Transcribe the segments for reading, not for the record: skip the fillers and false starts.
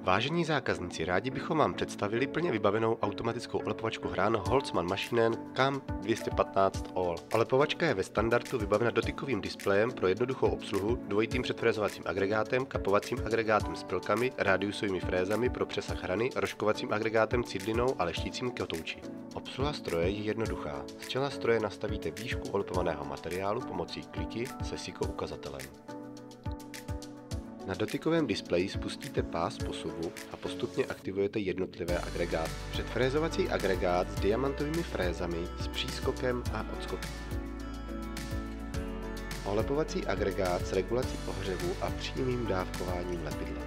Vážení zákazníci, rádi bychom vám představili plně vybavenou automatickou olepovačku Hran Holzmann Maschinen CAM 215 All. Olepovačka je ve standardu vybavena dotykovým displejem pro jednoduchou obsluhu, dvojitým předfrézovacím agregátem, kapovacím agregátem s pilkami, rádiusovými frézami pro přesah hrany, rožkovacím agregátem, cidlinou a leštícím kotouči. Obsluha stroje je jednoduchá. Z čela stroje nastavíte výšku olepovaného materiálu pomocí kliky se SICO ukazatelem. Na dotykovém displeji spustíte pás posuvu a postupně aktivujete jednotlivé agregáty. Předfrézovací agregát s diamantovými frézami s přískokem a odskokem. Olepovací agregát s regulací ohřevu a přímým dávkováním lepidla.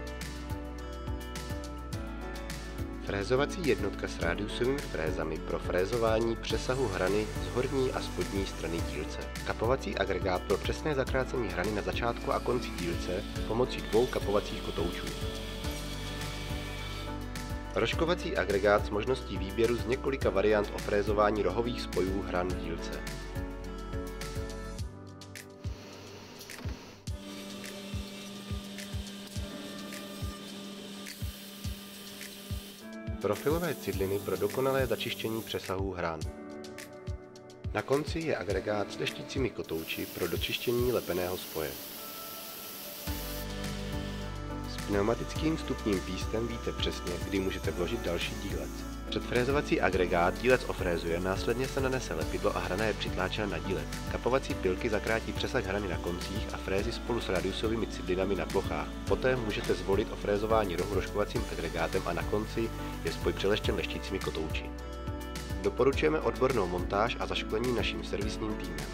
Frézovací jednotka s rádiusovými frézami pro frézování přesahu hrany z horní a spodní strany dílce. Kapovací agregát pro přesné zakrácení hrany na začátku a konci dílce pomocí dvou kapovacích kotoučů. Rožkovací agregát s možností výběru z několika variant ofrézování rohových spojů hran dílce. Profilové cidliny pro dokonalé začištění přesahů hran. Na konci je agregát s leštícími kotouči pro dočištění lepeného spoje. S pneumatickým vstupním pístem víte přesně, kdy můžete vložit další dílec. Předfrézovací agregát dílec ofrézuje, následně se nanese lepidlo a hrana je přitláčena na dílec. Kapovací pilky zakrátí přesah hrany na koncích a frézy spolu s rádiusovými cidlinami na plochách. Poté můžete zvolit ofrézování rohu rožkovacím agregátem a na konci je spoj přeleštěn leštícími kotouči. Doporučujeme odbornou montáž a zaškolení naším servisním týmem.